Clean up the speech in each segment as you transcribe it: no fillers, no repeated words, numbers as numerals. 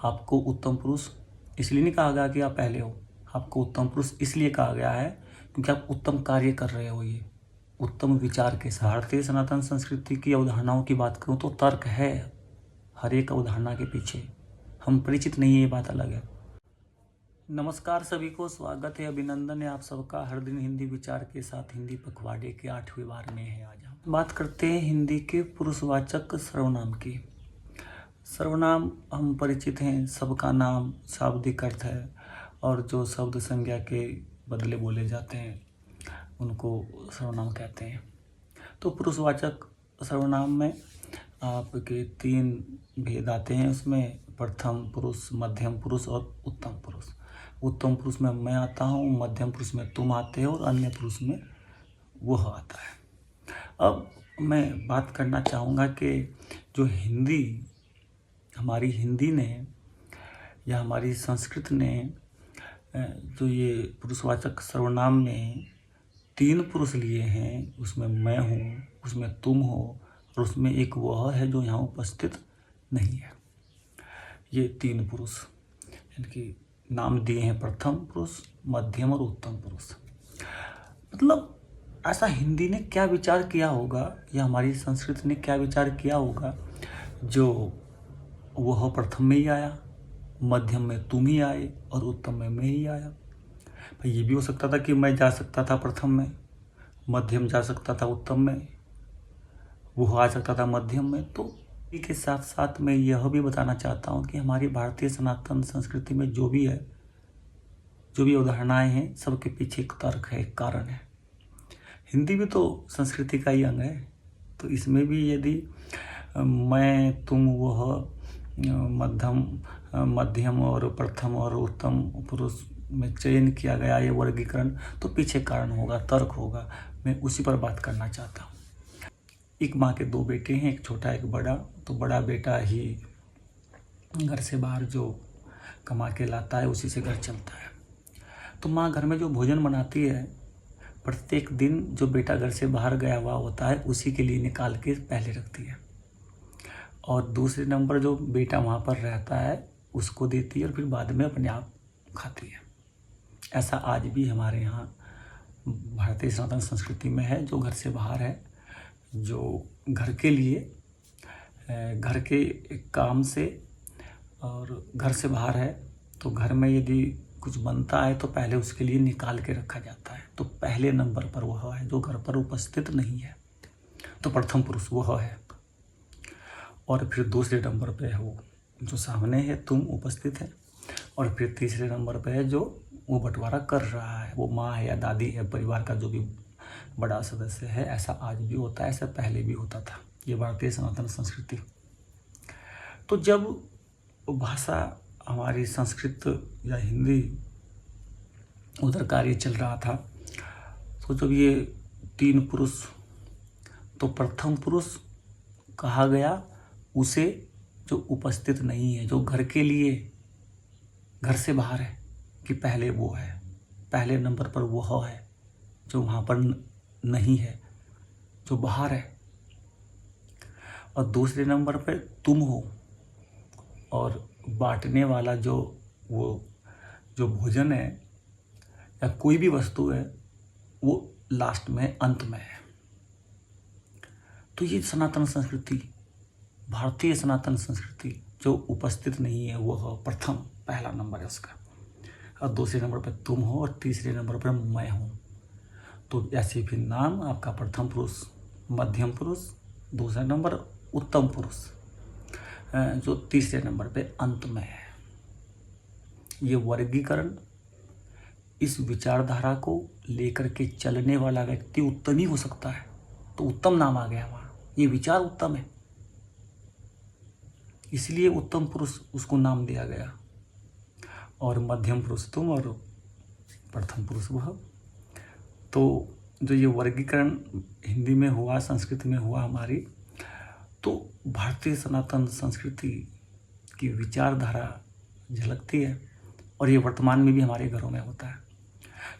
आपको उत्तम पुरुष इसलिए नहीं कहा गया कि आप पहले हो, आपको उत्तम पुरुष इसलिए कहा गया है क्योंकि आप उत्तम कार्य कर रहे हो। ये उत्तम विचार के साथ भारतीय सनातन संस्कृति की अवधारणाओं की बात करूँ तो तर्क है हर एक अवधारणा के पीछे, हम परिचित नहीं है, ये बात अलग है। नमस्कार सभी को, स्वागत है, अभिनंदन है आप सबका हर दिन हिंदी विचार के साथ। हिंदी पखवाड़े के 8वें बार में है। आज हम बात करते हैं हिंदी के पुरुषवाचक सर्वनाम की। सर्वनाम हम परिचित हैं, सबका नाम शाब्दिक अर्थ है और जो शब्द संज्ञा के बदले बोले जाते हैं उनको सर्वनाम कहते हैं। तो पुरुषवाचक सर्वनाम में आपके 3 भेद आते हैं। उसमें प्रथम पुरुष, मध्यम पुरुष और उत्तम पुरुष। उत्तम पुरुष में मैं आता हूँ, मध्यम पुरुष में तुम आते हो और अन्य पुरुष में वह आता है। अब मैं बात करना चाहूँगा कि जो हमारी हिंदी ने या हमारी संस्कृत ने जो ये पुरुषवाचक सर्वनाम में 3 पुरुष लिए हैं, उसमें मैं हूँ, उसमें तुम हो और उसमें एक वह है जो यहाँ उपस्थित नहीं है। ये 3 पुरुष इनकी नाम दिए हैं, प्रथम पुरुष, मध्यम और उत्तम पुरुष। मतलब ऐसा हिंदी ने क्या विचार किया होगा या हमारी संस्कृति ने क्या विचार किया होगा जो वह प्रथम में ही आया, मध्यम में तुम ही आए और उत्तम में मैं ही आया। भाई ये भी हो सकता था कि मैं जा सकता था प्रथम में, मध्यम जा सकता था उत्तम में, वह आ सकता था मध्यम में। तो के साथ साथ मैं यह भी बताना चाहता हूँ कि हमारी भारतीय सनातन संस्कृति में जो भी है, जो भी अवधारणाएं हैं, सबके पीछे एक तर्क है, एक कारण है। हिंदी भी तो संस्कृति का ही अंग है, तो इसमें भी यदि मैं, तुम, वह, मध्यम और प्रथम और उत्तम पुरुष में चयन किया गया ये वर्गीकरण, तो पीछे कारण होगा, तर्क होगा। मैं उसी पर बात करना चाहता हूँ। एक माँ के 2 बेटे हैं, एक छोटा एक बड़ा। तो बड़ा बेटा ही घर से बाहर जो कमा के लाता है उसी से घर चलता है। तो माँ घर में जो भोजन बनाती है, प्रत्येक दिन जो बेटा घर से बाहर गया हुआ होता है उसी के लिए निकाल के पहले रखती है और दूसरे नंबर जो बेटा वहाँ पर रहता है उसको देती है और फिर बाद में अपने आप खाती है। ऐसा आज भी हमारे यहाँ भारतीय सनातन संस्कृति में है। जो घर से बाहर है, जो घर के लिए, घर के काम से और घर से बाहर है, तो घर में यदि कुछ बनता है तो पहले उसके लिए निकाल के रखा जाता है। तो पहले नंबर पर वह है जो घर पर उपस्थित नहीं है, तो प्रथम पुरुष वह है। और फिर दूसरे नंबर पे है वो जो सामने है, तुम उपस्थित है। और फिर तीसरे नंबर पे है जो वो बंटवारा कर रहा है, वो माँ है या दादी है, परिवार का जो भी बड़ा सदस्य है। ऐसा आज भी होता है, ऐसा पहले भी होता था। ये भारतीय सनातन संस्कृति। तो जब भाषा हमारी संस्कृत या हिंदी उधर कार्य चल रहा था, तो जब ये 3 पुरुष, तो प्रथम पुरुष कहा गया उसे जो उपस्थित नहीं है, जो घर के लिए घर से बाहर है, कि पहले वो है, पहले नंबर पर वह है जो वहाँ पर नहीं है, जो बाहर है। और दूसरे नंबर पे तुम हो और बांटने वाला जो भोजन है या कोई भी वस्तु है वो लास्ट में, अंत में है। तो ये सनातन संस्कृति, भारतीय सनातन संस्कृति, जो उपस्थित नहीं है वह प्रथम, पहला नंबर है उसका। और दूसरे नंबर पर तुम हो और तीसरे नंबर पर मैं हूँ। तो ऐसे फिर नाम आपका प्रथम पुरुष, मध्यम पुरुष, दूसरा नंबर उत्तम पुरुष, जो तीसरे नंबर पे अंत में है। ये वर्गीकरण, इस विचारधारा को लेकर के चलने वाला व्यक्ति उत्तम ही हो सकता है, तो उत्तम नाम आ गया वहाँ। ये विचार उत्तम है, इसलिए उत्तम पुरुष उसको नाम दिया गया। और मध्यम पुरुष तुम और प्रथम पुरुष वह। तो जो ये वर्गीकरण हिंदी में हुआ, संस्कृत में हुआ हमारी, तो भारतीय सनातन संस्कृति की विचारधारा झलकती है और ये वर्तमान में भी हमारे घरों में होता है।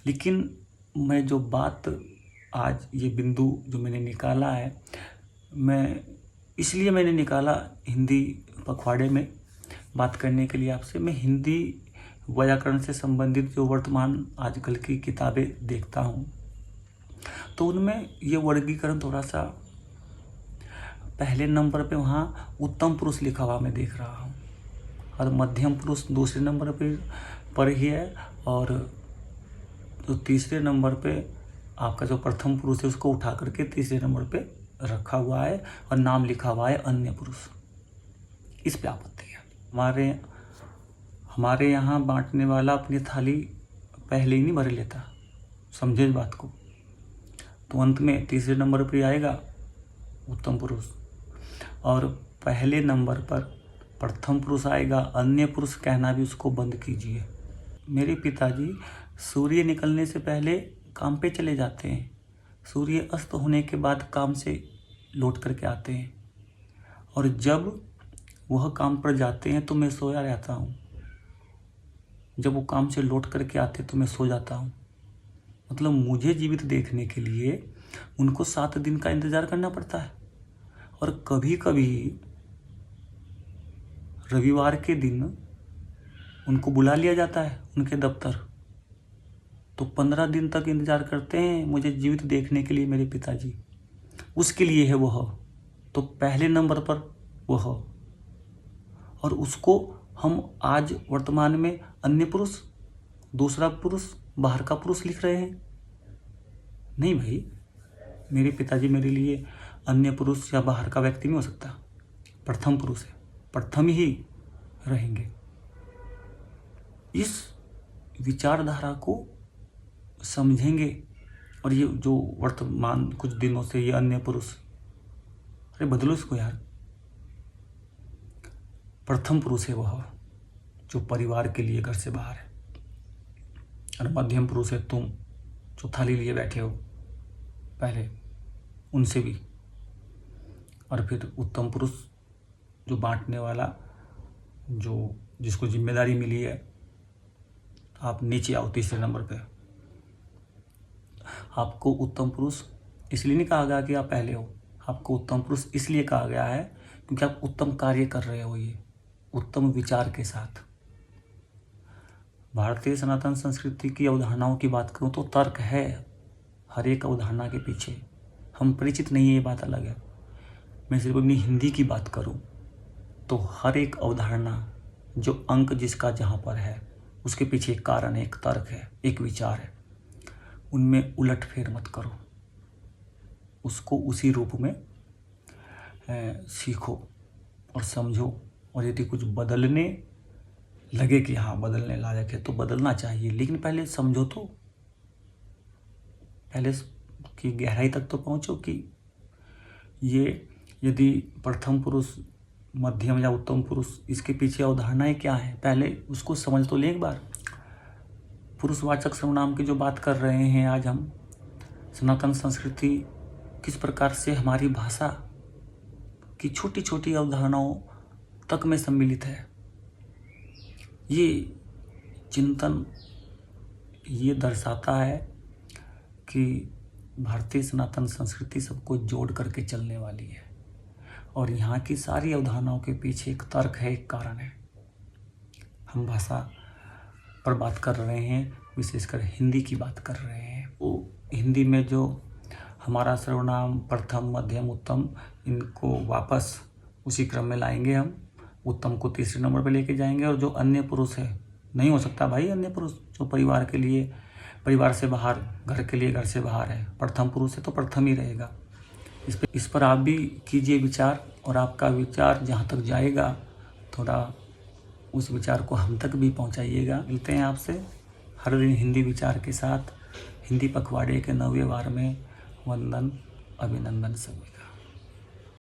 लेकिन मैं जो बात आज, ये बिंदु जो मैंने निकाला है, मैंने निकाला हिंदी पखवाड़े में बात करने के लिए आपसे। मैं हिंदी व्याकरण से संबंधित जो वर्तमान आजकल की किताबें देखता हूँ तो उनमें ये वर्गीकरण थोड़ा सा पहले नंबर पे वहाँ उत्तम पुरुष लिखा हुआ मैं देख रहा हूँ और मध्यम पुरुष दूसरे नंबर पर ही है और जो तीसरे नंबर पे आपका जो प्रथम पुरुष है उसको उठा करके तीसरे नंबर पे रखा हुआ है और नाम लिखा हुआ है अन्य पुरुष। इस पे आपत्ति है। हमारे यहाँ बांटने वाला अपनी थाली पहले ही नहीं भर लेता, समझे इस बात को। तो अंत में तीसरे नंबर पर आएगा उत्तम पुरुष और पहले नंबर पर प्रथम पुरुष आएगा। अन्य पुरुष कहना भी उसको बंद कीजिए। मेरे पिताजी सूर्य निकलने से पहले काम पे चले जाते हैं, सूर्य अस्त होने के बाद काम से लौट करके आते हैं और जब वह काम पर जाते हैं तो मैं सोया रहता हूँ, जब वो काम से लौट करके आते तो मैं सो जाता हूँ। मतलब मुझे जीवित देखने के लिए उनको 7 दिन का इंतज़ार करना पड़ता है और कभी कभी रविवार के दिन उनको बुला लिया जाता है उनके दफ्तर, तो 15 दिन तक इंतज़ार करते हैं मुझे जीवित देखने के लिए मेरे पिताजी। उसके लिए है वह, तो पहले नंबर पर वह, और उसको हम आज वर्तमान में अन्य पुरुष, दूसरा पुरुष, बाहर का पुरुष लिख रहे हैं। नहीं भाई, मेरे पिताजी मेरे लिए अन्य पुरुष या बाहर का व्यक्ति नहीं हो सकता, प्रथम पुरुष है, प्रथम ही रहेंगे। इस विचारधारा को समझेंगे और ये जो वर्तमान कुछ दिनों से ये अन्य पुरुष, अरे बदलो इसको यार। प्रथम पुरुष है वह जो परिवार के लिए घर से बाहर है और मध्यम पुरुष है तुम जो थाली लिए बैठे हो पहले, उनसे भी, और फिर उत्तम पुरुष जो बांटने वाला, जो जिसको जिम्मेदारी मिली है, आप नीचे आओ तीसरे नंबर पे। आपको उत्तम पुरुष इसलिए नहीं कहा गया कि आप पहले हो, आपको उत्तम पुरुष इसलिए कहा गया है क्योंकि आप उत्तम कार्य कर रहे हो, ये उत्तम विचार के साथ। भारतीय सनातन संस्कृति की अवधारणाओं की बात करूं तो तर्क है हर एक अवधारणा के पीछे। हम परिचित नहीं है, ये बात अलग है। मैं सिर्फ अपनी हिंदी की बात करूं तो हर एक अवधारणा, जो अंक जिसका जहाँ पर है, उसके पीछे एक कारण है, एक तर्क है, एक विचार है। उनमें उलट फेर मत करो, उसको उसी रूप में सीखो और समझो। और यदि कुछ बदलने लगे कि हाँ बदलने लायक है तो बदलना चाहिए, लेकिन पहले समझो तो, पहले की गहराई तक तो पहुँचो कि ये यदि प्रथम पुरुष, मध्यम या उत्तम पुरुष, इसके पीछे अवधारणाएं क्या है, पहले उसको समझ तो लें एक बार। पुरुषवाचक सर्वनाम की जो बात कर रहे हैं आज हम, सनातन संस्कृति किस प्रकार से हमारी भाषा की छोटी छोटी अवधारणाओं तक में सम्मिलित है, ये चिंतन ये दर्शाता है कि भारतीय सनातन संस्कृति सबको जोड़ करके चलने वाली है और यहाँ की सारी अवधारणाओं के पीछे एक तर्क है, एक कारण है। हम भाषा पर बात कर रहे हैं, विशेषकर हिंदी की बात कर रहे हैं। वो हिंदी में जो हमारा सर्वनाम प्रथम, मध्यम, उत्तम, इनको वापस उसी क्रम में लाएंगे हम। उत्तम को तीसरे नंबर पर लेके जाएंगे और जो अन्य पुरुष है, नहीं हो सकता भाई अन्य पुरुष जो परिवार के लिए, परिवार से बाहर, घर के लिए घर से बाहर है, प्रथम पुरुष है तो प्रथम ही रहेगा। इस पर आप भी कीजिए विचार और आपका विचार जहाँ तक जाएगा थोड़ा उस विचार को हम तक भी पहुँचाइएगा। मिलते हैं आपसे हर दिन हिंदी विचार के साथ। हिंदी पखवाड़े के 9वें वार में वंदन, अभिनंदन सभी।